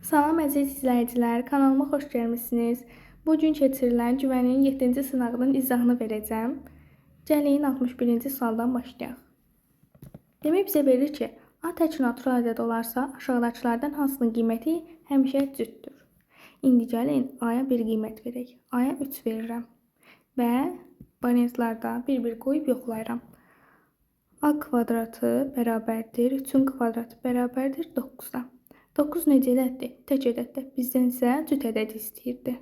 Salam əziz izləyicilər, kanalıma xoş gəlmisiniz. Bugün keçirilən güvənin 7-ci sınağının izahını verəcəm. Gəlin 61-ci sualdan başlayaq. Demək bizə verir ki, A tək natural ədəd olarsa, aşağıdakılardan hansının qiyməti həmişə cütdür. İndi gəlin A-ya bir qiymət verək. A-ya 3 verirəm və variantlarda bir-bir qoyub yoxlayıram. A kvadratı bərabərdir, 3-ün kvadratı bərabərdir 9-a. 9 necə ədəddir? Tək ədəddir. Bizdən isə cüt ədəd istəyirdi.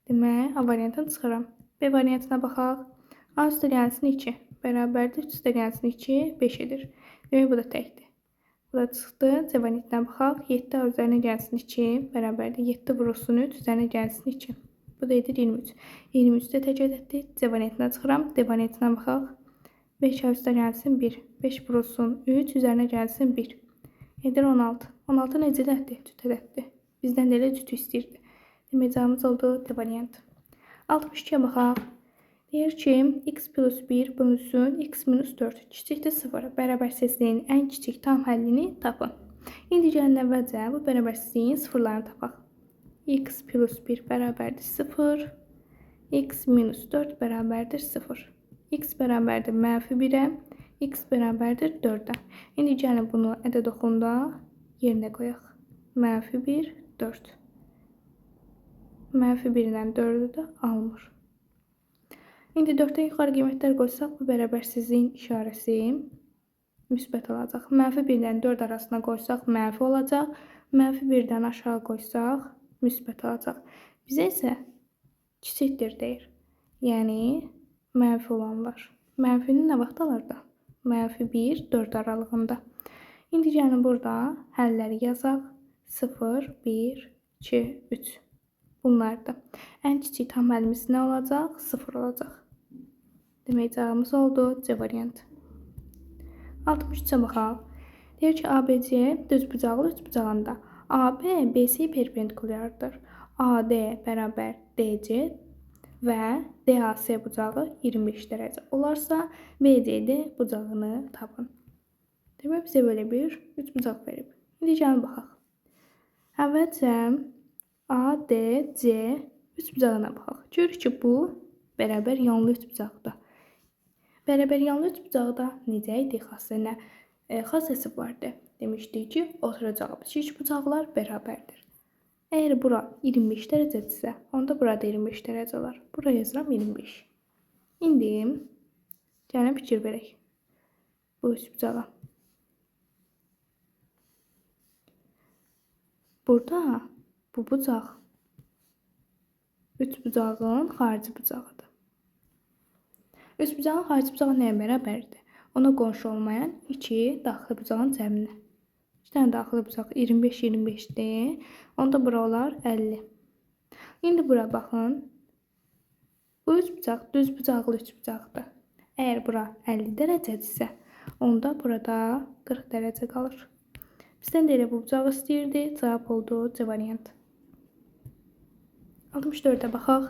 Demək, A variantını çıxıram. B variantına baxaq. A üstəgəlsin 2 bərabərdir, 3 üstəgəlsin 2 5 edir. Demək, bu da təkdir. Bu da çıxdı. C variantına baxaq. 7 A üzərinə gəlsin 2 bərabərdir. 7 vurulsun 3 üzərinə gəlsin 2. Bu da edir 23. 23 də tək ədəddir. C variantına çıxıram. D variantına baxaq. 5 A üstəgəlsin 1. 5 vurulsun 3 üzərinə gəlsin 1. Edir 16. 16 necə ədəddir? Cüt ədəddir. Bizdən də elə cütü istəyirdi. Demək, cavabımız oldu D variantı. 62-yə baxaq. Deyir ki, x plus 1 bölünsün x minus 4 kiçikdir 0. Bərabərsizliyin ən kiçik tam həllini tapın. İndi gəlin əvvəlcə bu bərabərsizliyin sıfırlarını tapaq. X plus 1 bərabərdir 0. X minus 4 bərabərdir 0. X bərabərdir -1-ə. X bərabərdir 4-ə. İndi gəlin bunu ədəd oxunda yerinə qoyaq. -1, 4. -1 ilə 4-ü də almır. İndi 4-dən yuxarı qiymətlər qoysaq, bu bərabərsizliyin işarəsi müsbət olacaq. -1 ilə 4 arasına qoysaq, mənfi olacaq. -1-dən aşağı qoysaq, müsbət olacaq. Bizə isə kiçikdir deyir. Yəni, mənfi olan var. Mənfini nə vaxt alır da? -1, 4 aralığında. İndi gəlin burada həlləri yazaq. 0, 1, 2, 3. Bunlardır. Ən kiçik tam həlimiz nə olacaq? 0 olacaq. Demək, cavabımız oldu C variantı. 63-ə baxaq. Deyir ki, ABC düzbucaqlı üçbucağında AB BC perpendikulyardır. AD bərabər DC və DAC bucağı 25 dərəcə olarsa, BCD bucağını tapın. Demək, bizə belə bir üçbucaq verib. İndi gəlin baxaq. Əvvəlcə ADC üçbucağına baxaq. Görürük ki, bu bərabər yanlı üçbucaqdır. Bərabər yanlı üçbucaqda necə idi xassəsinə? Xassəsi vardı. Demişdik ki, oturacağımız üçbucaqlar bərabərdir. Əgər bura 25 dərəcədirsə, onda burada 25 dərəcə olar. Buraya yazıram 25. İndi gəlin fikir verək bu üçbucağa. Burada bu bucaq üçbucağın xarici bucağıdır. Üçbucağın xarici bucağı nəyə bərabərdir? Ona qonşu olmayan 2 daxili bucağın cəminə. 2 dənə daxili bucaq 25-25-dir. Onda bura olar 50. İndi bura baxın. Bu üçbucaq düz bucaqlı üçbucaqdır. Əgər bura 50 dərəcədirsə, onda burada 40 dərəcə qalır. Bizdən də elə bu bucağı istəyirdi. Cavab oldu C variantı. 64-ə baxaq.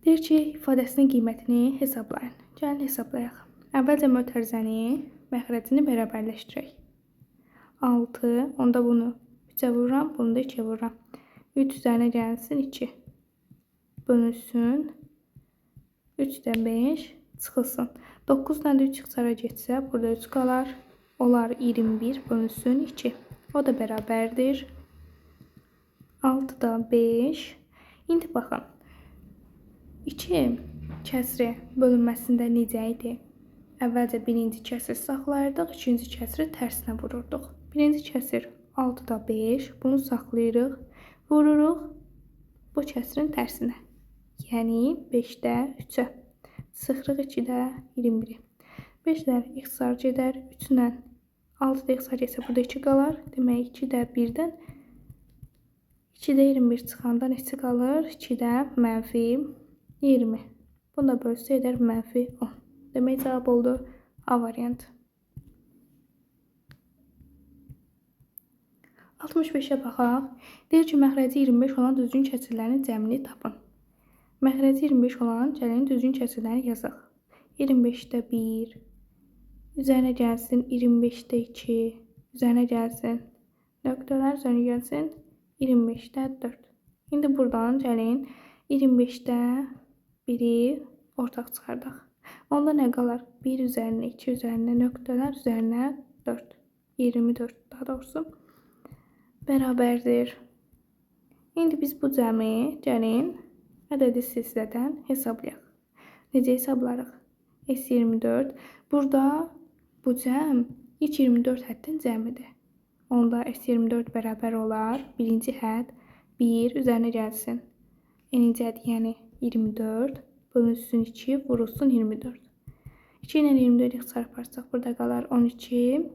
Deyir ki, ifadəsinin qiymətini hesablayın. Gəlin hesablayaq. Əvvəlcə mötərizəni, məxrəcini bərabərləşdirək. 6, onda bunu 3-ə vururam, bunu da 2-ə vururam. 3 üzərinə gəlsin 2. Bölünsün. 3-də 5 çıxılsın. 9-dan da 3 çıxara getsə, burada 3 qalar. Olar 21 bölünsün 2. O da bərabərdir 6-da 5. İndi baxın. 2 kəsri bölünməsində necə idi? Əvvəlcə birinci kəsir saxlayırdıq, ikinci kəsiri tərsinə vururduq. Birinci kəsir 6-da 5. Bunu saxlayırıq, vururuq bu kəsirin tərsinə. Yəni 5-də 3-ə. Sıxırıq 2-də 21-i. 5-lər ixtisar gedər. 3-lə 6-da ixtisar getsə, burada 2 qalar. Demək, 2-də 1-dən 2-də 21 çıxanda neçə qalır? 2-də -20. Bunu da bölsə edər -10. Demək, cavab oldu A variantı. 65-ə baxaq. Deyir ki, məxrəci 25 olan düzgün kəsirlərin cəmini tapın. Məxrəci 25 olan gəlin düzgün kəsirləri yazaq. 25-də 1, üzərinə gəlsin 25-də 2, üzərinə gəlsin Nöqtələr üzərinə gəlsin 25-də 4. İndi buradan gəlin 25-də 1-i ortaq çıxardaq. Onda nə qalar? 1 üzərinə 2 üzərinə nöqtələr üzərinə 4. 24 daha doğrusu bərabərdir. İndi biz bu cəmi gəlin ədədi silsilədən hesablayaq. Necə hesablarıq? S24. Burada bu cəm ilk 24 həddin cəmidir. Onda S24 bərabər olar. Birinci hədd 1 üzərinə gəlsin. N-ci hədd yəni 24. Bölünsün 2 vurulsun 24. 2 ilə 24 çarparsaq burada qalar 12.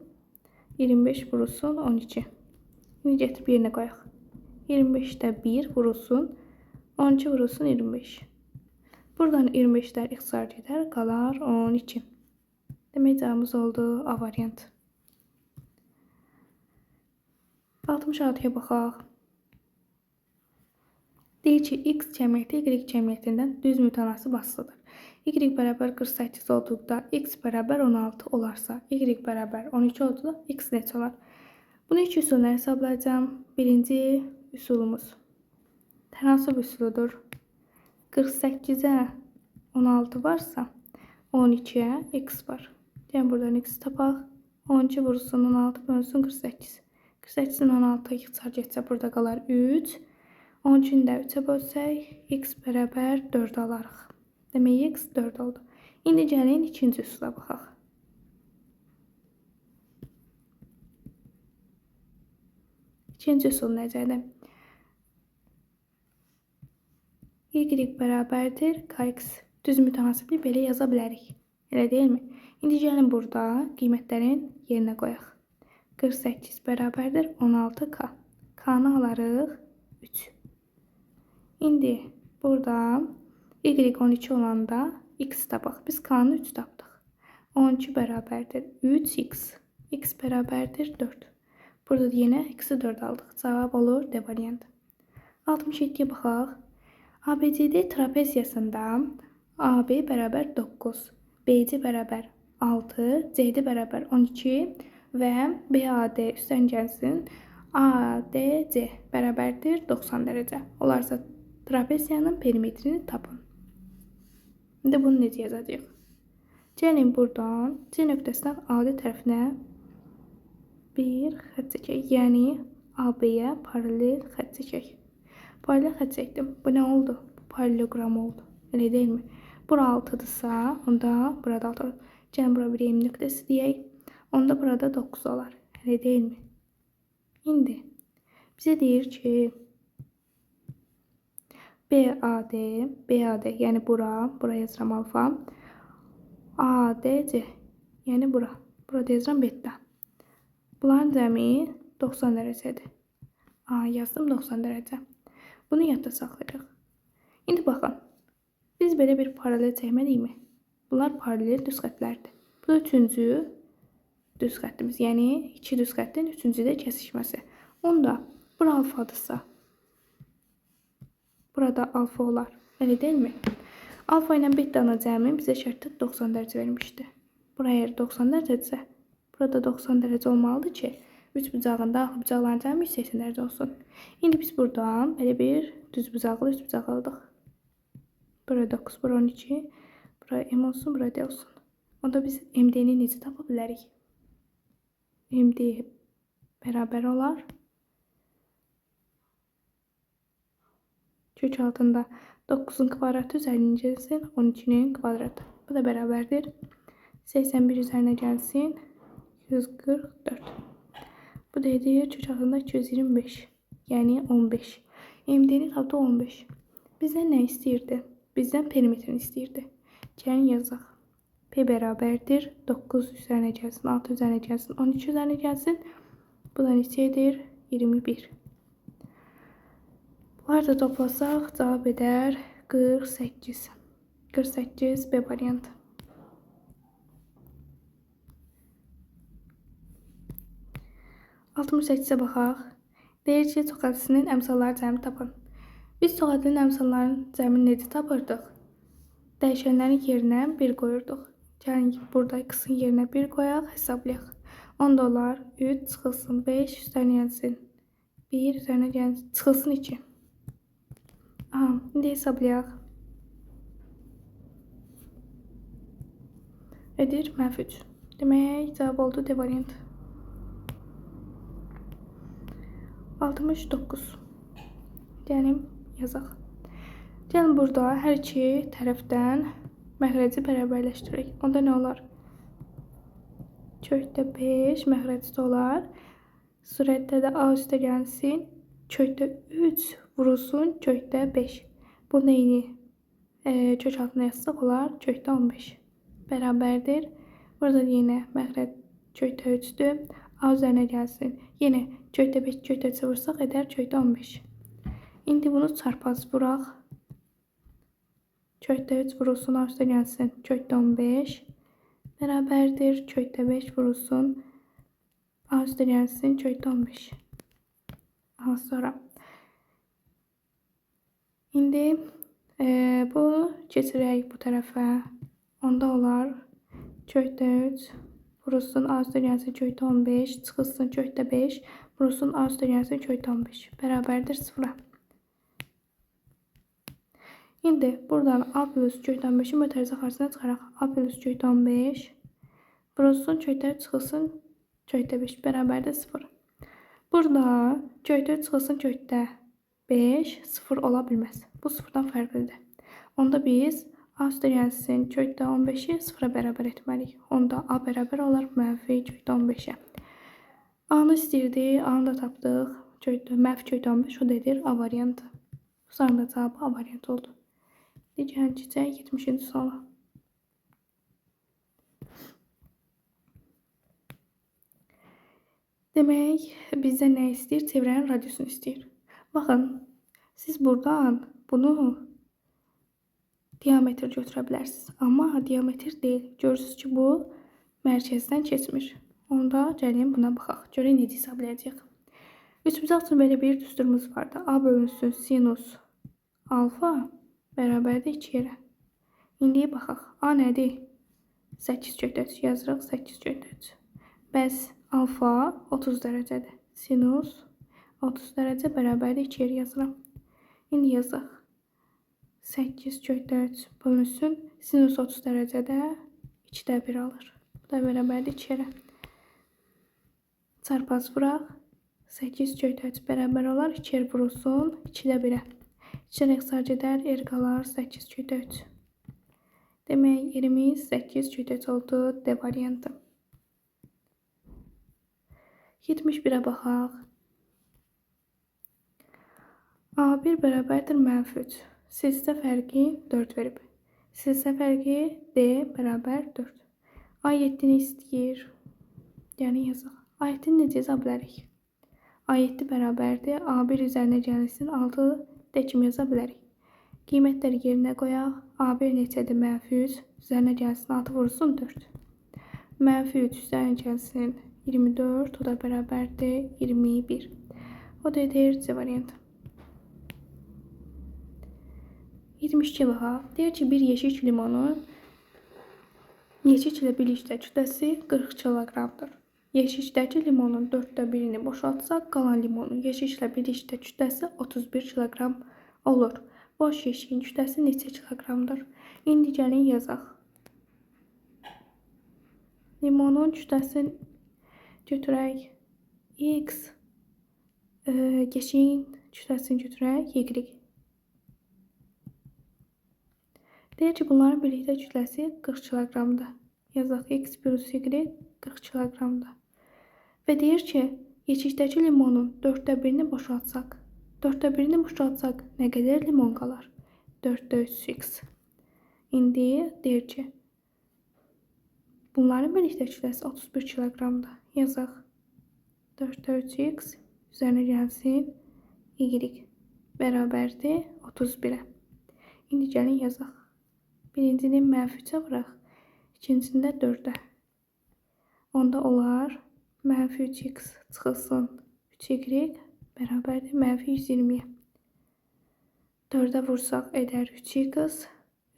25 vurulsun 12. İndi gətirib yerinə qoyaq. 25'də 1 vurulsun 12 vurulsun 25. Buradan 25'lər ixtisar gedər, qalar 12. Demək cavabımız oldu A variant. 66'ya baxaq. Deyir ki, x cəmiyyəti y cəmiyyətindən düz mütənasib asılıdır. Y bərabər 48 olduqda x bərabər 16 olarsa, y bərabər 12 olduqda x neçə olar? Bunu iki üsulla hesablayacağım. Birinci üsulumuz tənasıb üsuludur. 48'ə 16 varsa 12'ə x var. Yəni buradan x tapaq. 12 vurulsun 16 bölünsün 48. 48'in 16'ya ixtisar getsə burada qalar 3. 12'ni də 3'ə bölsək x bərabər 4 alarıq. Demək x 4 oldu. İndi gəlin ikinci üsula baxaq. İkinci üsul necədir? Y bərabərdir kx. Düz mütənasiblik belə yaza bilərik. Elə deyilmi? İndi gəlin burada qiymətlərin yerinə qoyaq. 48 bərabərdir 16k. K-nı alarıq 3. İndi burada y 12 olanda x tapaq. Biz k-nı 3 tapdıq. 12 bərabərdir 3x. X bərabərdir 4. Burada yenə x-i 4 aldıq. Cavab olur D variantı. 67'ye baxaq. ABCD trapeziyasında AB bərabər 9, BC bərabər 6, CD bərabər 12 və BAD üstən gəlsin ADC bərabərdir 90 dərəcə. Olarsa trapeziyanın perimetrini tapın. İndi bunu necə yazacağıq? Gəlin buradan C nöqtəsindən AD tərəfinə bir xətt çəkək. Yəni AB-yə paralel xətt çəkək. Paralel xətt çəkdim. Bu nə oldu? Bu paralelogram oldu. Elə deyilmi? Bura 6'dırsa, onda burada 6 olur. Gəlin bura bir M nöqtəsi deyək. Onda burada 9 olar. Elə deyilmi? İndi bizə deyir ki BAD yəni bura yazıram alfa. ADC yəni burada yazıram beta. Bunların cəmi 90 dərəcədir. Yazdım 90 dərəcə. Bunu yadda saxlayırıq. İndi baxın. Biz belə bir paralel çəkməliyikmi? Bunlar paralel düz xəttlərdir. Bu da üçüncü düz xəttimiz. Yəni iki düz xəttin üçüncüdə kəsişməsi. Onda bura alfadırsa burada alfa olar. Elə deyilmi? Alfa ilə betanın cəmi bizə şərtdə 90 dərəcə vermişdi. Buraya əgər 90 dərəcədirsə, burada 90 dərəcə olmalıdır ki, üç bucağın daxil bucaqların cəmi 180 dərəcə olsun. İndi biz buradan belə bir düz bucaqlı, üç bucaqlı aldıq. Bura 9, bura 12, bura M olsun, bura D olsun. Onda biz MD-ni necə tapa bilərik? MD bərabər olar. Kök altında 9'un kvadratı üzərinə gəlsin 12'nin kvadratı. Bu da bərabərdir. 81 üzərinə gəlsin 144. Bu da edir kök altında 225. Yəni 15. MD-ni tapdı 15. Bizdən nə istəyirdi? Bizdən perimetrini istəyirdi. Gəlin yazaq. P bərabərdir 9 üzərinə gəlsin, 6 üzərinə gəlsin, 12 üzərinə gəlsin. Bu da neçədir? 21. Bunları da toplasaq cavab edər 48. 48 B variantı. Altmış 8'e baxaq. Deyir ki, çoxədisinin əmsalları cəmi tapın. Biz çoxədinin əmsallarının cəmini necə tapırdıq? Dəyişənlərin yerinə 1 qoyurduq. Gəlin burada x-in yerinə 1 qoyaq, hesablayaq. Onda olar 3 çıxılsın 5 üstərinə gəlsin 1 üzərinə gəlsin çıxılsın 2. Aha, indi hesablayaq. Edir -3. Demək cavab oldu D variantı. 69. Gəlin yazaq. Gəlin burada hər iki tərəfdən məxrəci bərabərləşdirək. Onda nə olar? Kökdə 5 məxrəcdə olar. Surətdə də A üstə gəlsin. Kökdə 3 vurulsun kökdə 5. Bu neyini? Kök altına yazsaq olar. Kökdə 15. Bərabərdir. Burada yenə məxrəc kökdə 3'dür. A üzərinə gəlsin. Yenə kökdə 5 kökdə 3 vursaq edər kökdə 15. İndi bunu çarpaz vuraq. Kökdə 3 vurulsun A üstə gəlsin. Kökdə 15. Bərabərdir. Kökdə 5 vurulsun A üstə gəlsin. Kökdə 15. Aha, sonra. İndi bunu keçirək bu tərəfə. Onda olar. Kökdə 3 vurulsun A üstə gəlsin. Kökdə 15. Çıxılsın kökdə 5. Vurulsun A üstə gəlsin. Kökdə 15. Bərabərdir 0'a. İndi buradan A plus kökdə 15'i mötərizə xaricində çıxaraq. A plus kökdə 15 vurulsun kökdə 3 çıxılsın kökdə 5 bərabərdir 0. Burada kökdə 3 çıxılsın kökdə 5 0 ola bilməz. Bu 0'dan fərqlidir. Onda biz A üstə gəlsin kökdə 15'i 0'a bərabər etməliyik. Onda A bərabər olar mənfi kökdə 15'ə. A-nı istəyirdi, A-nı da tapdıq. Mənfi kökdə 15 o da edir A variantı. Bu sorunun da cavabı A variantı oldu. Gəlin keçək 70-ci suala. Demək, bizdə nə istəyir? Çevrənin radiusunu istəyir. Baxın, siz buradan bunu diametr götürə bilərsiniz. Amma diametr deyil. Görürsünüz ki, bu mərkəzdən keçmir. Onda gəlin buna baxaq. Görək necə hesablayacaq. Üçbucaq üçün belə bir düsturumuz vardı. A bölünsün sinus alfa bərabərdir 2 yerə. İndi baxaq. A nədir? 8 kökdə 3 yazırıq. 8 kökdə 3. Bəs alfa 30 dərəcədir. Sinus 30 dərəcə bərabərdir 2 yerə yazıram. İndi yazaq. 8 kökdə 3 bölünsün. Sinus 30 dərəcədə 2'də 1 alır. Bu da bərabərdir 2 yerə. Çarpaz vuraq. 8 kökdə 3 bərabər olar. 2 yer vurulsun 2'də 1'ə. 2 rəqsar gedər, yer qalar 8 kökdə 3. Demək, yerimiz 8 kökdə 3 oldu. D variantı. 71'ə baxaq. A1 bərabərdir -3. Sizdə fərqi 4 verib. Sizdə fərqi D bərabər 4. A7'ni istəyir. Yəni yazaq. A7'ni necə yaza bilərik? A7 bərabərdir. A1 üzərinə gəlsin 6 D kimi yaza bilərik. Qiymətləri yerinə qoyaq. A1 neçədir? -3. Üzərinə gəlsin 6 vurulsun 4. -3 üzərinə gəlsin 24. O da bərabərdir 21. O da edir C variantı. 22 baxaq. Deyir ki, bir yeşik limonu yeşik ilə birlikdə kütləsi 40 kiloqramdır. Yeşikdəki limonun 4'də 1'ini boşaltsaq, qalan limonun yeşiklə birlikdə kütləsi 31 kiloqram olur. Boş yeşiyin kütləsi neçə kiloqramdır? İndi gəlin yazaq. Limonun kütləsini götürək X, yeşiyin kütləsini götürək Y. Deyir ki, bunların birlikdə kütləsi 40 kiloqramdır. Yazaq X plus Y 40 kiloqramdır. Və deyir ki, yeşikdəki limonun 4'də 1'ini boşaltsaq. 4'də 1'ini boşaltsaq nə qədər limon qalar? 4'də 3x. İndi deyir ki, bunların birlikdə kütləsi 31 kiloqramdır. Yazaq. 4'də 3x üzərinə gəlsin Y bərabərdir 31'ə. İndi gəlin yazaq. Birincini -3'ə vuraq. İkincisində 4'ə. Onda olar -3x çıxılsın 3y bərabərdir -120'yə. 4'ə vursaq edər 3x.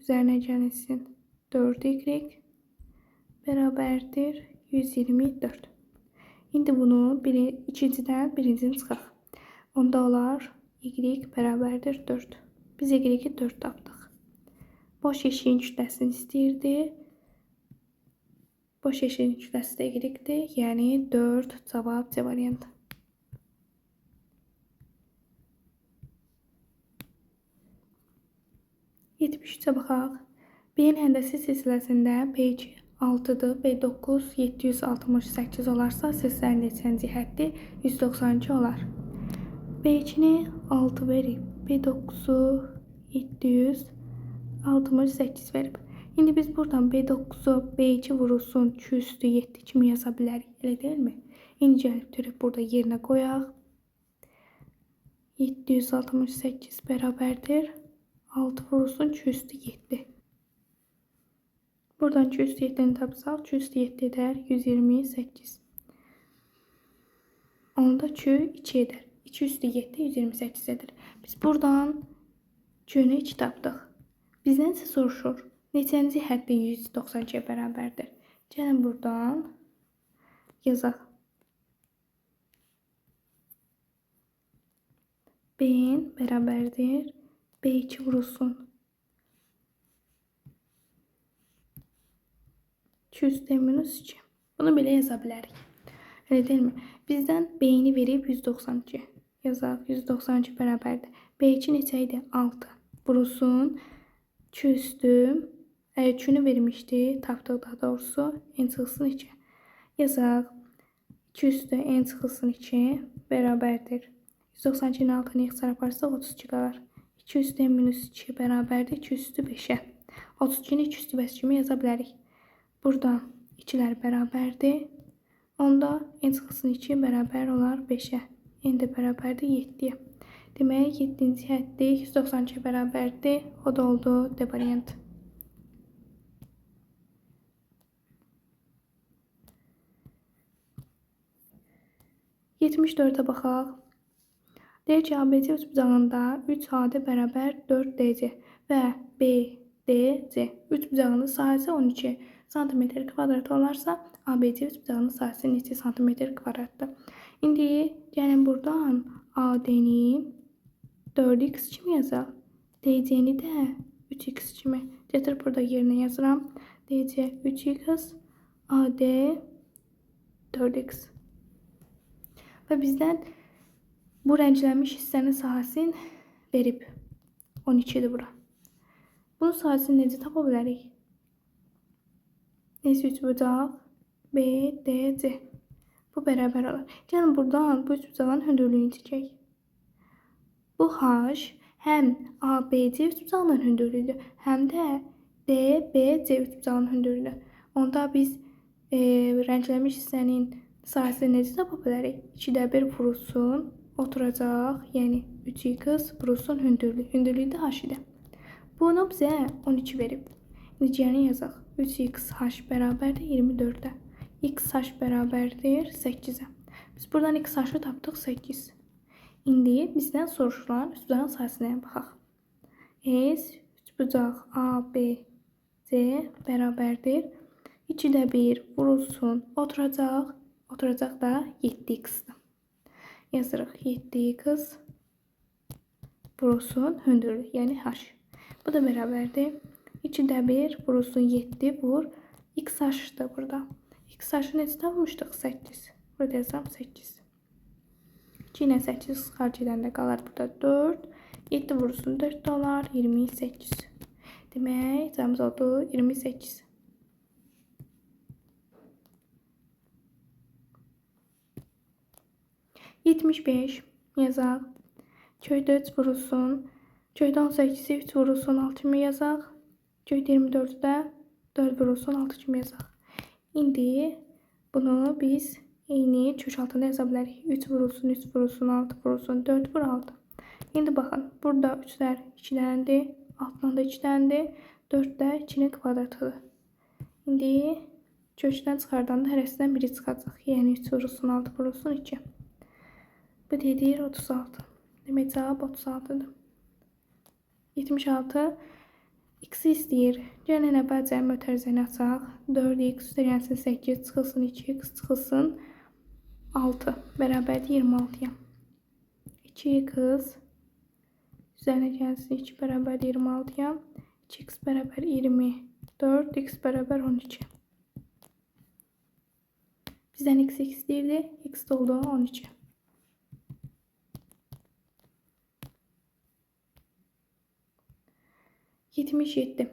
Üzərinə gəlsin 4y bərabərdir 124. İndi bunu ikincidən birincini çıxaq. Onda olar y bərabərdir 4. Biz y-i 4 tapdıq. Boş eşiğin kütləsini istəyirdi. Boş eşiğin kütləsi də y-dir. Yəni 4 cavab C variantı. %73-ə baxaq. B-nin həndəsi silsiləsində B2 6-dır, B9 768 olarsa, silsilənin neçənci həddi 192 olar. B2-ni 6 verib, B9-u 768 verib. İndi biz buradan B9-u B2 vurulsun 2 üstü 7 kimi yaza bilərik, elə deyilmi? İndi gəlib türüb burada yerinə qoyaq. 768 bərabərdir 6 vurulsun 2 üstü 7. Buradan 2 üstü 7'ni tapsaq, 2 üstü 7 eder 128. Onda 2 eder. 2 üstü 7 128 edir. Biz buradan 2'nü 2 tapdıq. Bizdən isə soruşur. Neçənci həddə 192'ye bərabərdir? Gəlin buradan yazaq. B-in bərabərdir B2 vurulsun 2 üstü minus 2. Bunu belə yaza bilərik. Elə deyilmi? Bizdən B-ni verib 192. Yazaq. 192 bərabərdir. B2 neçə idi? 6. Vurulsun 2 üstü 2'nü vermişdi. Tapdıq daha doğrusu. N çıxılsın 2. Yazaq. 2 üstü N çıxılsın 2 bərabərdir. 192'nin altını x çarparsaq 32 qalar. 2 üstü minus 2 bərabərdir 2 üstü 5'ə. 32'ni 2 üstü 5 kimi yaza bilərik. Burada 2'lər bərabərdir. Onda n çıxılsın 2 bərabər olar 5'ə. N də bərabərdir 7'yə. Demək 7-ci həddi 192 bərabərdir. O da oldu D variantı. %74'ə baxaq. Deyir ki, ABC üçbucağında 3AD bərabər 4DC və BDC üçbucağının sahəsi 12 cm kvadrat olarsa, ABC üçbucağının sahəsi neçə cm kvadratdır? İndi gəlin buradan AD-ni 4x kimi yazaq. DC-ni də 3x kimi. Gətir burada yerinə yazıram. DC 3x, AD 4x. Və bizdən bu rənglənmiş hissənin sahəsini verib. 12'dir bura. Bunun sahəsini necə tapa bilərik? Neyse üçbucaq BDC. Bu bərabər olar. Gəlin buradan bu üçbucağın hündürlüyünü çəkək. Bu H həm ABC üçbucağının hündürlüyüdür, həm də DBC üçbucağının hündürlüyüdür. Onda biz rənglənmiş hissənin sahəsini necə tapa bilərik? 2'də 1 vurulsun, oturacaq, yəni 3x vurulsun hündürlüyü. Hündürlüyü də H idi. Bunu bizə 12 verib. Necəni yazaq? 3x H bərabərdir 24'ə. X H bərabərdir 8'ə. Biz buradan x H-ı tapdıq 8. İndi bizdən soruşulan üçbucağın sahəsinə baxaq. S üçbucaq ABC bərabərdir 2'də 1 vurulsun, oturacaq. Oturacaq da 7x-dir. Yazırıq 7x vurulsun hündürlük, yəni H. Bu da bərabərdir. 2'də 1 vurulsun 7 vur. X H-dır burada. X H-ı necə tapmışdıq? 8. Burada yazıram 8. 2 ilə 8 xarc edəndə qalar burada 4. 7 vurulsun 4 də olar 28. Demək, cavabımız oldu 28. %75 yazaq. Köydə 3 vurulsun. Köydə 18'i 3 vurulsun 6 kimi yazaq. Köydə 24'də 4 vurulsun 6 kimi yazaq. İndi bunu biz eyni kök altında yaza bilərik. 3 vurulsun 3 vurulsun 6 vurulsun 4 vur 6. İndi baxın. Burada 3'lər 2'dəndir. 6'dan da 2'dəndir. 4 də 2'nin kvadratıdır. İndi kökdən çıxardanda hərəsindən biri çıxacaq. Yəni 3 vurulsun 6 vurulsun 2. Bu dedir 36. Demək cavab 36'dır. 76. X-i istəyir. Gəlin əvvəlcə mötərizəni açaq. 4x üzəriyəsin 8 çıxılsın 2x çıxılsın 6 bərabərdir 26-ya. 2x üzərinə gəlsin 2 bərabərdir 26-ya. 2x bərabər 24, x bərabər 12. Bizdən x istəyirdi, x oldu 12. 77.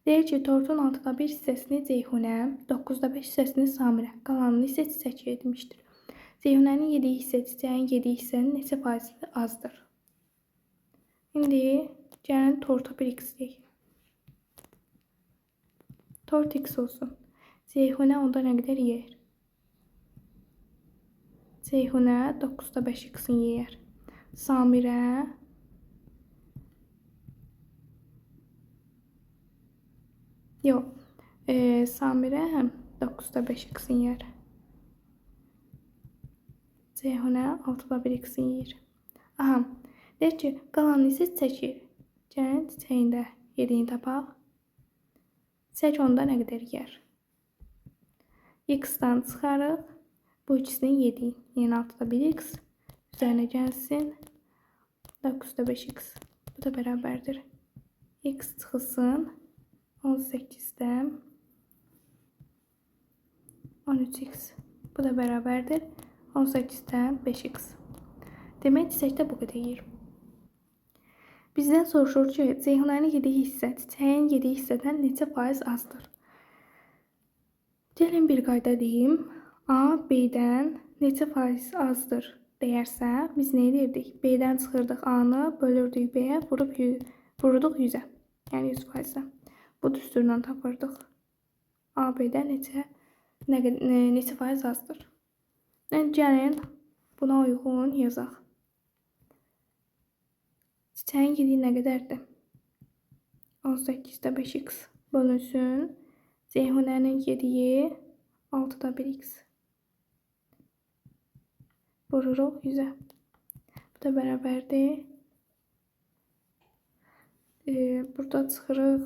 Deyir ki, tortun 6'da 1 hissəsini Ceyhunə, 9'da 5 hissəsini Samirə, qalanını isə Çiçəkiyə etmişdir. Ceyhunənin yediyi hissə Çiçəyin yediyi hissənin neçə faizi azdır? İndi gəlin torta 1x deyək. Tort x olsun. Ceyhunə onda nə qədər yeyər? Ceyhunə 9'da 5x'ini yeyər. Samirə yox. Samirə 9'da 5x'ini yer. Ceyhunə 6'da 1x'ini yer. Aha. Deyir ki, qalanını isə çəkir. Gəlin çiçəyin də yediyini tapaq. Çək onda nə qədər yer? X-dan çıxarıq. Bu ikisini yediyi. Yəni 6'da 1x. Üzərinə gəlsin. 9'da 5x. Bu da bərabərdir. X çıxılsın. 18'də 13x. Bu da bərabərdir. 18'də 5x. Demək, çiçəkdə bu qədər yer. Bizdən soruşur ki, Ceyhunənin yediyi hissə Çiçəyin yediyi hissədən neçə faiz azdır? Gəlin bir qayda deyim. A, B-dən neçə faiz azdır deyərsə, biz nə edirdik? B-dən çıxırdıq A-nı, bölürdük B-yə, vurduq 100'ə. Yəni 100%. Bu düsturla tapırdıq. A, B-dən neçə faiz azdır? Yəni, gəlin buna uyğun yazaq. Çiçəyin yediyi nə qədərdir? 18'də 5x bölünsün. Ceyhunənin yediyi 6'da 1x. Vururuq 100'ə. Bu da bərabərdir. Burada çıxırıq.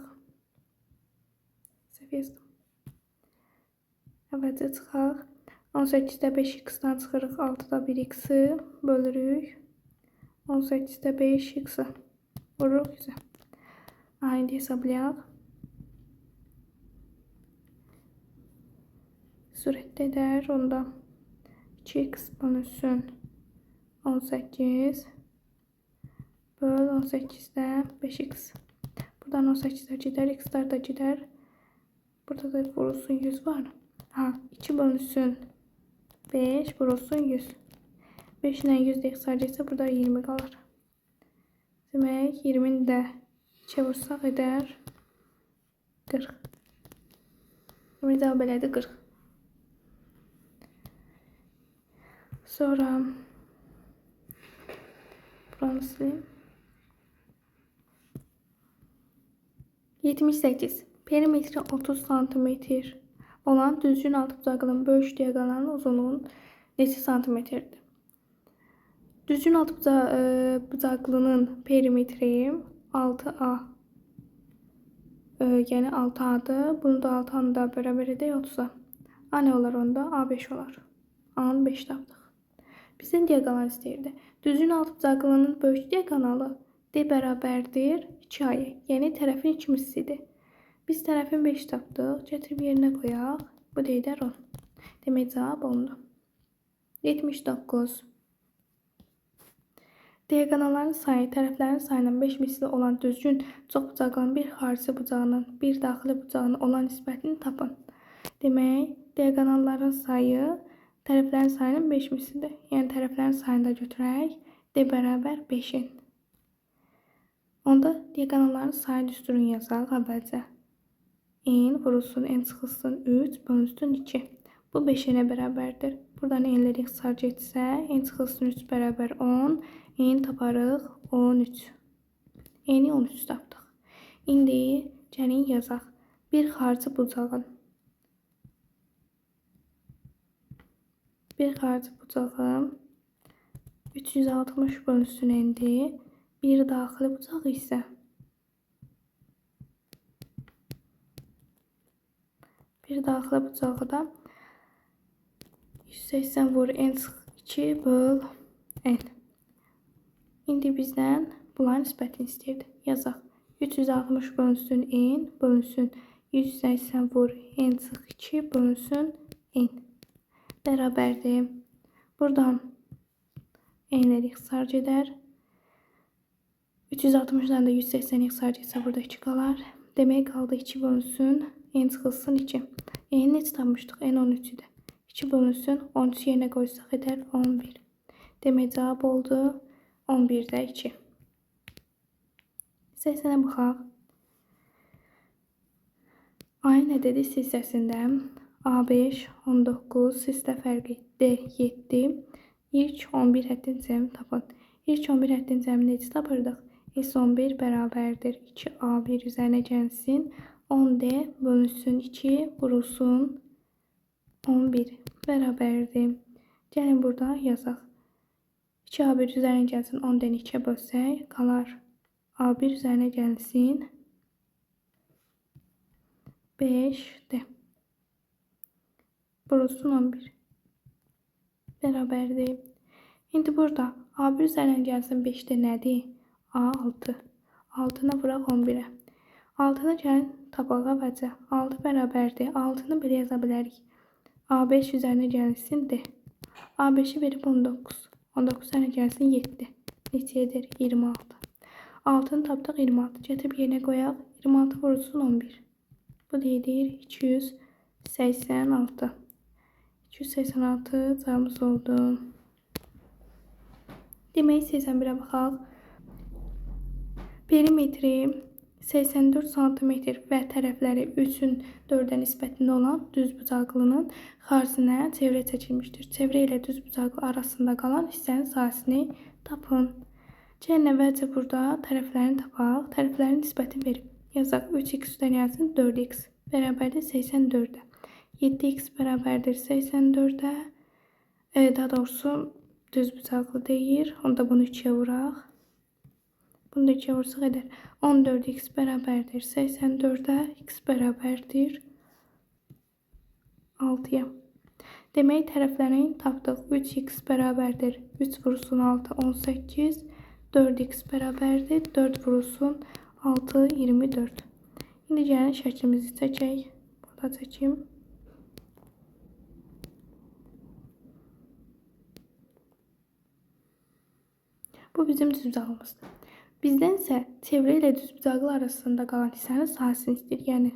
Səhv yazdım. Əvvəlcə çıxaq. 18'də 5x-dan çıxırıq 6'da 1x-i bölürük. 18'də 5x-i vururuq 100'ə. İndi hesablayaq. Surətdə edər. Onda 2x bölünsün 18 böl 18'də 5x. Buradan 18'lər gedər, x-lər da gedər. Burada da vurulsun 100 var. 2 bölünsün 5 vurulsun 100. 5 ilə 100 də xarcıysa burada 20 qalır. Demək 20'ni də 2'ə vursaq edər 40. 20 cavab elədi 40. Sonra buranı sileyim. 78. Perimetri 30 cm olan düzgün altı bucaqlının böyük diaqonalının uzunluğunun neçə santimetrdir? Düzgün altı bucaqlının perimetri 6A. Yəni 6A'dır. Bunu da 6A'nı da bərabər edək 30'a. A nə olar onda? A5 olar. A-nı 5 tapdıq. Bizdən diaqonal istəyirdi. Düzgün altı bucaqlının böyük diaqonalı D bərabərdir 2A'ya. Yəni tərəfin ikimisidir. Biz tərəfin 5 tapdıq. Gətirib yerinə qoyaq. Bu da edər 10. Demək cavab 10'dur. 79. Diaqonalların sayı tərəflərin sayının 5 misli olan düzgün çoxbucaqlının bir xarici bucağının bir daxili bucağına olan nisbətini tapın. Demək, diaqonalların sayı tərəflərin sayının 5 mislidir. Yəni tərəflərin sayını da götürək. D bərabər 5'in. Onda diaqonalların sayı düsturunu yazaq əvvəlcə. N vurulsun, n çıxılsın 3 bölünsün 2. Bu 5'ə bərabərdir. Buradan n'ləri ixtisar etsə, n çıxılsın 3 bərabər 10. N taparıq 13. N'yi 13 tapdıq. İndi gəlin yazaq. Bir xarici bucağın. Bir xarici bucağın 360 bölünsün n'dir. Bir daxili bucaq isə bir daxili bucağı da 280 vur n sıx 2 böl n. İndi bizdən bunların nisbətini istəyirdi. Yazaq. 360 bölünsün n bölünsün 180 vur n sıx 2 bölünsün n. Bərabərdir. Buradan n ixtisar gedər. 360'dan da 180 ixtisar getsə burada 2 qalar. Demək qaldı 2 bölünsün n çıxılsın 2. N neçə tapmışdıq? N 13 idi. 2 bölünsün 13 yerinə qoysaq edər 11. Demək cavab oldu 11'də 2. 80'ə baxaq. Ay nə dedi hissəsində? A5, 19, sizdə fərqi D7. İlk 11 həddin cəmini tapın. İlk 11 həddin cəmini necə tapırdıq? S11 bərabərdir 2A1 üzərinə gəlsin. 10D bölünsün 2 vurulsun 11 bərabərdir. Gəlin burada yazaq. 2A1 üzərinə gəlsin 10'dan 2'ye bölsək qalar. A1 üzərinə gəlsin 5D vurulsun 11 bərabərdir. İndi burada A1 üzərinə gəlsin 5D nədir? A6. 6'na vuraq 11'ə. 6'na gəlin tapaq əvvəlcə. 6 bərabərdir. 6'nı belə yaza bilərik. A5 üzərinə gəlsin D. A5'i verib 19. 19 üzərinə gəlsin 7. Neçə edir? 26. 6'nı tapdıq 26. Gətirib yerinə qoyaq. 26 vurulsun 11. Bu deyir 286. 286 cavabımız oldu. Demək 81'ə baxaq. Perimetri 84 cm və tərəfləri 3'ün 4'ə nisbətində olan düzbucaqlının xaricinə çevrə çəkilmişdir. Çevrə ilə düzbucaqlı arasında qalan hissənin sahəsini tapın. Gəlin əvvəlcə burada tərəflərini tapaq. Tərəflərin nisbətini verib. Yazaq 3x üstəlik yazın 4x bərabərdir 84'ə. 7x bərabərdir 84'ə. Daha doğrusu düzbucaqlı deyir. Onda bunu 2'yə vuraq. Bunu da 2'ye vursak eder. 14x bərabərdir 84'ə. X bərabərdir 6'ya. Demək tərəflərin tapdıq. 3x bərabərdir 3 vurulsun 6 18. 4x bərabərdir 4 vurulsun 6 24. İndi gəlin şəklimizi çəkək. Burada çəkim. Bu bizim düzbucaqlımızdır. Bizdən isə çevrə ilə düzbucaqlı arasında qalan hissənin sahəsini istəyir. Yəni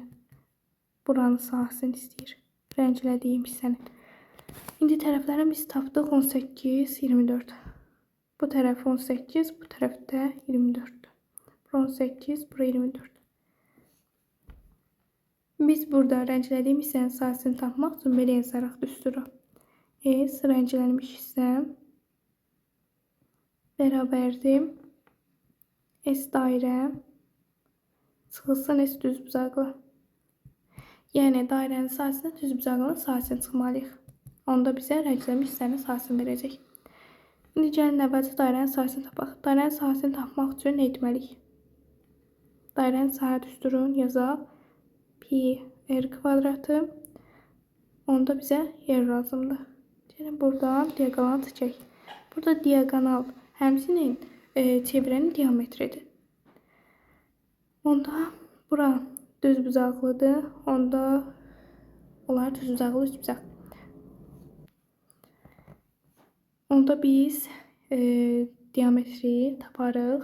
buranın sahəsini istəyir. Rənglədiyim hissənin. İndi tərəflərini biz tapdıq 18, 24. Bu tərəf 18, bu tərəfdə 24. Bura 18, bura 24. Biz burada rənglədiyim hissənin sahəsini tapmaq üçün belə yazaraq düsturu. S rənglənmiş hissə bərabərdir S dairə çıxılsın S düzbucaqlı. Yəni dairənin sahəsində düzbucaqlının sahəsini çıxmalıyıq. Onda bizə rənglənmiş hissənin sahəsini verəcək. İndi gəlin əvvəlcə dairənin sahəsini tapaq. Dairənin sahəsini tapmaq üçün nə etməliyik? Dairənin sahə düsturunu yazaq. Pi r kvadratı. Onda bizə yer lazımdır. Gəlin buradan diaqonal çəkək. Burada diaqonal həmçinin çevrənin diametridir. Onda bura düzbucaqlıdır. Onda onlar düzbucaqlı üçbucaq. Onda biz diametri taparıq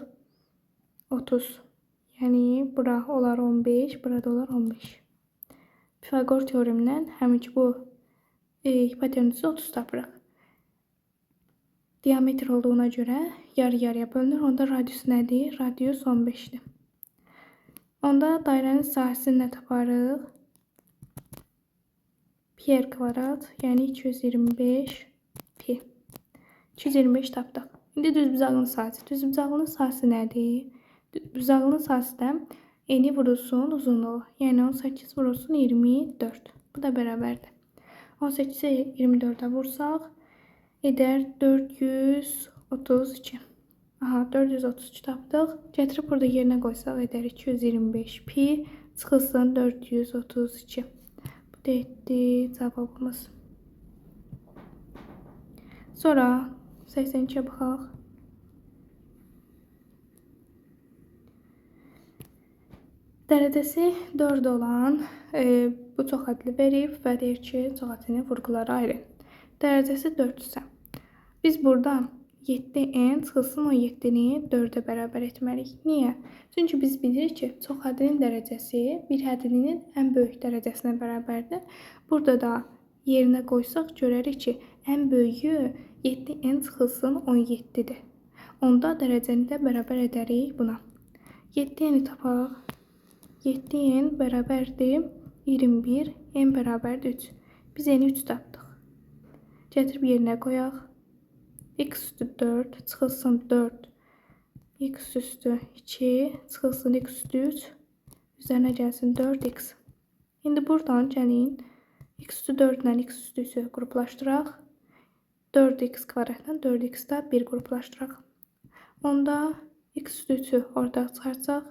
30. Yəni bura olar 15, burada olar 15. Pifagor teoremindən həminki bu hipotenüsü 30 tapırıq. Diametr olduğuna görə yarı-yarıya bölünür. Onda radius nədir? Radius 15'dir. Onda dairənin sahəsini nə taparıq? Pi r kvadrat, yəni 225 pi. 225 tapdıq. İndi düzbucaqlının sahəsi. Düzbucaqlının sahəsi nədir? Düzbucaqlının sahəsində eni vurulsun uzunluğu. Yəni 18 vurulsun 24. Bu da bərabərdir. 18'i 24'ə vursaq edər 432. Aha 432 tapdıq. Gətirib burada yerinə qoysaq edər 225 pi çıxılsın 432. Bu da etdi cavabımız. Sonra 82'ye baxaq. Dərəcəsi 4 olan bu çoxədli verib və deyir ki, çoxədlinin vurğuları ayrı. Dərəcəsi 4-sə, biz burada 7n çıxılsın 17-ni 4-ə bərabər etməliyik. Niyə? Çünki biz bilirik ki, çoxədlinin dərəcəsi bir hədlinin ən böyük dərəcəsinə bərabərdir. Burada da yerinə qoysaq görərik ki, ən böyüyü 7n çıxılsın 17-dir. Onda dərəcəni də bərabər edərik buna. 7n-i tapaq. 7n bərabərdir 21, n bərabərdir 3. Biz n-i 3 tapdıq. Gətirib yerinə qoyaq. X üstü 4 çıxılsın 4. X üstü 2 çıxılsın x üstü 3. Üzərinə gəlsin 4x. İndi buradan gəlin x üstü 4 ilə x üstü 3-ü qruplaşdıraq. 4x kvadratdan 4x-də 1 qruplaşdıraq. Onda x üstü 3-ü orada çıxarsaq,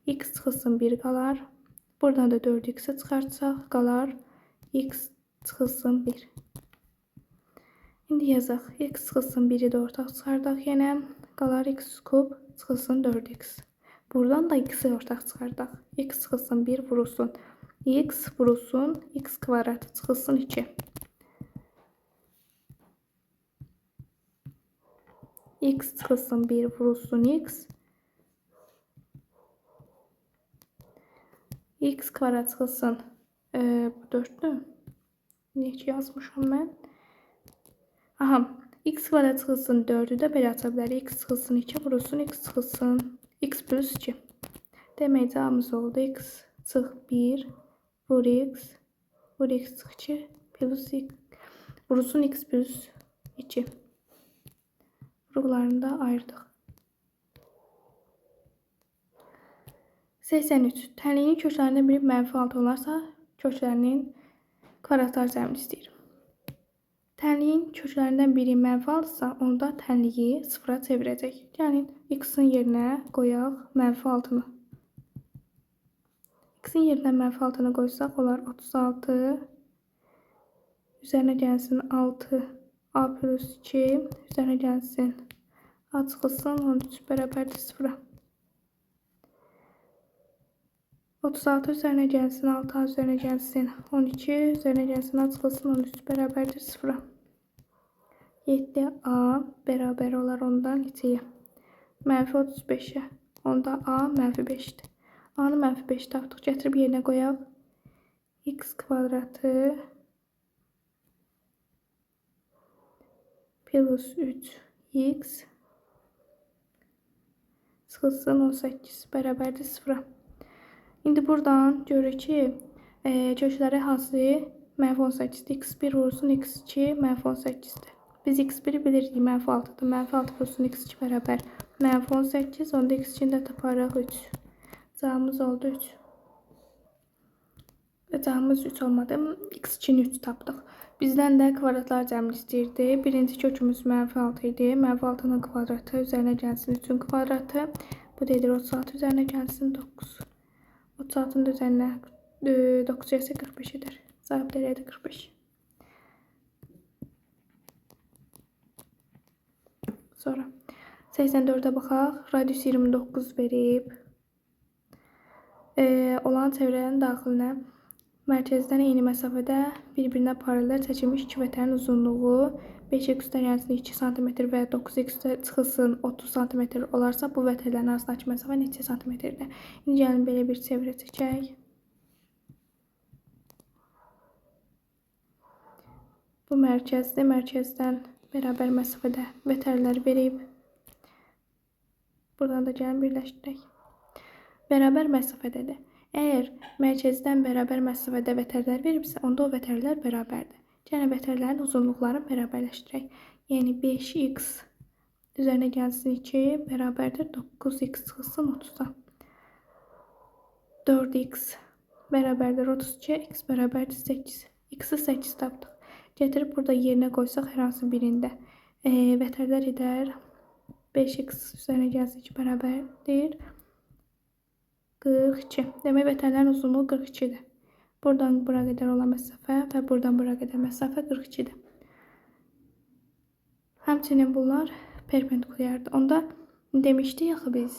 x çıxılsın 1 qalar. Buradan da 4x-i çıxarsaq, qalar x çıxılsın 1. İndi yazaq. X çıxılsın 1-i də ortaq çıxardaq yenə. Qalar x kub çıxılsın 4x. Buradan da x-i ortaq çıxardaq. X çıxılsın 1 vurulsun. X vurulsun x kvadratı çıxılsın 2. X çıxılsın 1 vurulsun x. X kvadrat çıxılsın bu 4-dür. Necə yazmışam mən? Aha, x kvadrat çıxılsın 4-ü də belə aça bilərik. X çıxılsın 2 vurulsun x çıxılsın x plus 2. Demək cavabımız oldu. X çıx 1 vur x çıx 2 plus x vurulsun x plus 2. Vurğularını da ayırdıq. 83. Tənliyin köklərindən biri -6 olarsa, köklərinin kvadratlar cəmini istəyir. Tənliyin köklərindən biri -6-sa, onda tənliyi sıfıra çevirəcək. Gəlin, x-in yerinə qoyaq -6-nı. X-in yerinə -6-nı qoysaq, olar 36. Üzərinə gəlsin 6 a plus 2. Üzərinə gəlsin a çıxılsın 13 bərabərdir 0-a. 36 üzərinə gəlsin 6 a üzərinə gəlsin 12. Üzərinə gəlsin a çıxılsın 13 bərabərdir 0-a. 7a bərabər olar ondan neçəyə? -35-ə. Onda a -5-dir. A-nı -5 tapdıq. Gətirib yerinə qoyaq. X kvadratı plus 3x çıxılsın 18 bərabərdir 0-a. İndi buradan görürük ki, kökləri hansı -18-dir. x1 vurulsun x2 -18-dir. Biz x1-i bilirik -6-dır. -6 vurulsun x2 bərabər -18. Onda x2-ni də taparıq 3. Cavabımız oldu 3. Və cavabımız 3 olmadı. x2-ni 3 tapdıq. Bizdən də kvadratlar cəmini istəyirdi. Birinci kökümüz -6 idi. -6-nın kvadratı üzərinə gəlsin 3-ün kvadratı. Bu da edir 36 üzərinə gəlsin 9. 36-nın üzərinə 9 gəlsə 45 edir. Cavab elədi 45. Sonra 84-ə baxaq. Radius 29 verib. Olan çevrənin daxilinə mərkəzdən eyni məsafədə bir-birinə paralel çəkilmiş 2 vətənin uzunluğu 5x üstəgəlsin 2 cm və 9x çıxılsın 30 cm olarsa, bu vətənlərin arasındakı məsafə neçə santimetrdir? İndi gəlin belə bir çevrə çəkək. Bu mərkəzdir. Mərkəzdən bərabər məsafədə vətərlər verib. Buradan da gəlin birləşdirək. Bərabər məsafədədir. Əgər mərkəzdən bərabər məsafədə vətərlər veribsə, onda o vətərlər bərabərdir. Yəni, vətərlərin uzunluqlarını bərabərləşdirək. Yəni, 5x üzərinə gəlsin 2 bərabərdir 9x çıxılsın 30-a. 4x bərabərdir 32, x bərabərdir 8. X-i 8 tapdıq. Gətirib burada yerinə qoysaq hər hansı birində. Vətərlər edər 5x üzərinə gəlsin 2 bərabərdir 42. Demək, vətərlərin uzunluğu 42-dir. Buradan bura qədər olan məsafə və buradan bura qədər məsafə 42-dir. Həmçinin bunlar perpendikulyardır. Onda demişdik axı biz,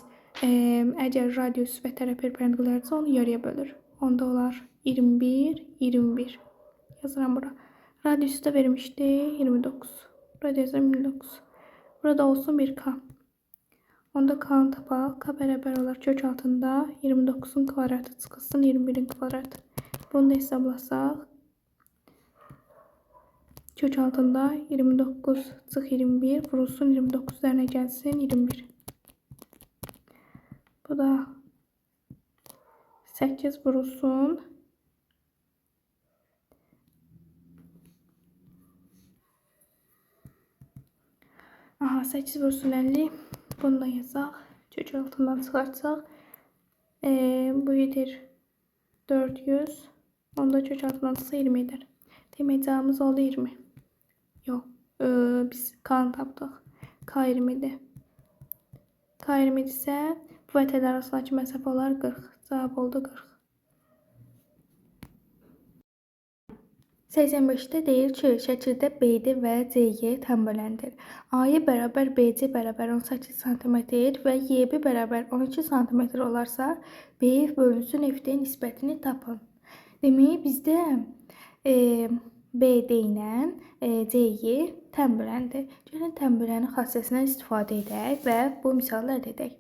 əgər radius və tərəf perpendikulyarsa onu yarıya bölür. Onda olar 21, 21. Yazıram bura. Radiusu da vermişdi 29. Burada yazıram 29. Burada olsun bir k. Onda k'nı tapaq. K bərabər olar kök altında 29'un kvadratı çıxılsın 21'in kvadratı. Bunu da hesablasaq. Kök altında 29 çıx 21 vurulsun 29 üzərinə gəlsin 21. Bu da 8 vurulsun. Aha 8 vurulsun 50. Bunu da yazaq. Kök altından çıxartsaq. Bu edir 400. Onda kök altından çıxsa 20 edər. Demək cavabımız oldu 20. Yox. Biz K'nı tapdıq. K 20'dir. K 20 isə bu vətələr arasındakı məsafə olar 40. Cavab oldu 40. 85'te deyir ki, şəkildə BD və CY tənbələndir. AY bərabər BC bərabər 18 cm və YB bərabər 12 cm olarsa, BF bölünsün FD nisbətini tapın. Demək, bizdə BD ilə CY tənbələndir. Gəlin tənbələnin xassəsindən istifadə edək və bu misalı əldə edək.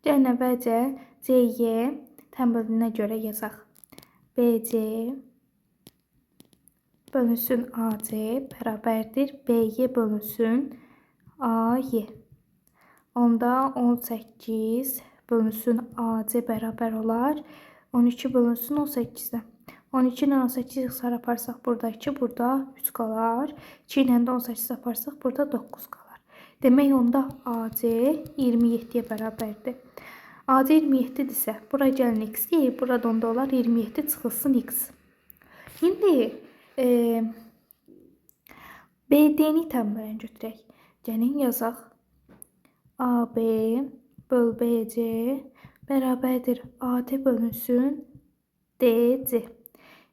Gəlin əvvəlcə CY tənbəlinə görə yazaq. BC bölünsün AC bərabərdir BY bölünsün AY. Onda 18 bölünsün AC bərabər olar 12 bölünsün 18'də. 12 ilə 18 ixtisar aparsaq burada 2, burada 3 qalar. 2 ilə də 18 aparsaq burada 9 qalar. Demək onda AC 27'yə bərabərdir. AC 27'dirsə, bura gəlin x deyil, burada onda olar 27 çıxılsın x. İndi BD-ni tənbələn götürək. Gəlin yazaq. AB böl BC bərabərdir AD bölünsün DC.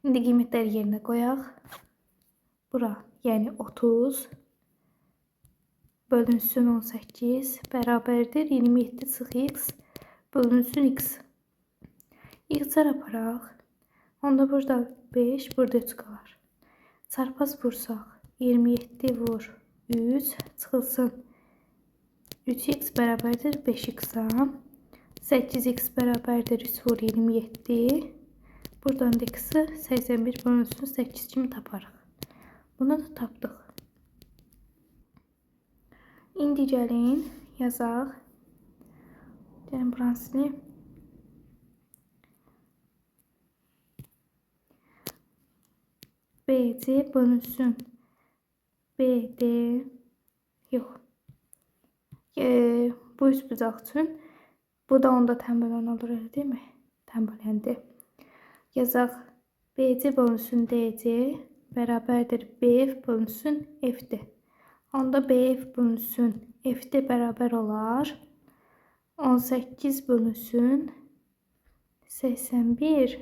İndi qiymətləri yerinə qoyaq. Bura, yəni 30 bölünsün 18 bərabərdir 27 çıx x bölünsün x. İxtisar aparaq. Onda burada 5, burada 3 qalar. Çarpaz vursaq 27 vur 3 çıxılsın 3x bərabərdir 5x-a. 8x bərabərdir 3 vur 27. Buradan da x-i 81 bölünsün 8 kimi taparıq. Bunu da tapdıq. İndi gəlin yazaq. Gəlin buranı sileyim. BC bölünsün BD yox. Bu üç bucaq üçün bu da onda tənbələn olur, elə deyilmi? Tənbələndi. Yazaq. BC bölünsün DC bərabərdir BF bölünsün FD. Onda BF bölünsün FD bərabər olar 18 bölünsün 81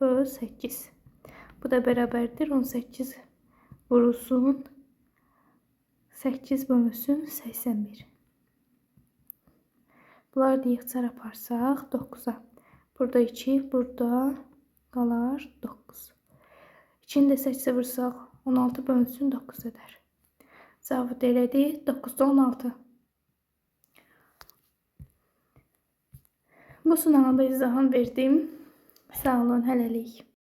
böl 8. Bu da bərabərdir 18 vurulsun 8 bölünsün 81. Bunları da ixtisar aparsaq 9'a. Burada 2, burada qalar 9. 2'ni də 8'e vursaq 16 bölünsün 9 edər. Cavabı da elədir 9'da 16. Bu sınavda izahını verdim. Sağ olun, hələlik.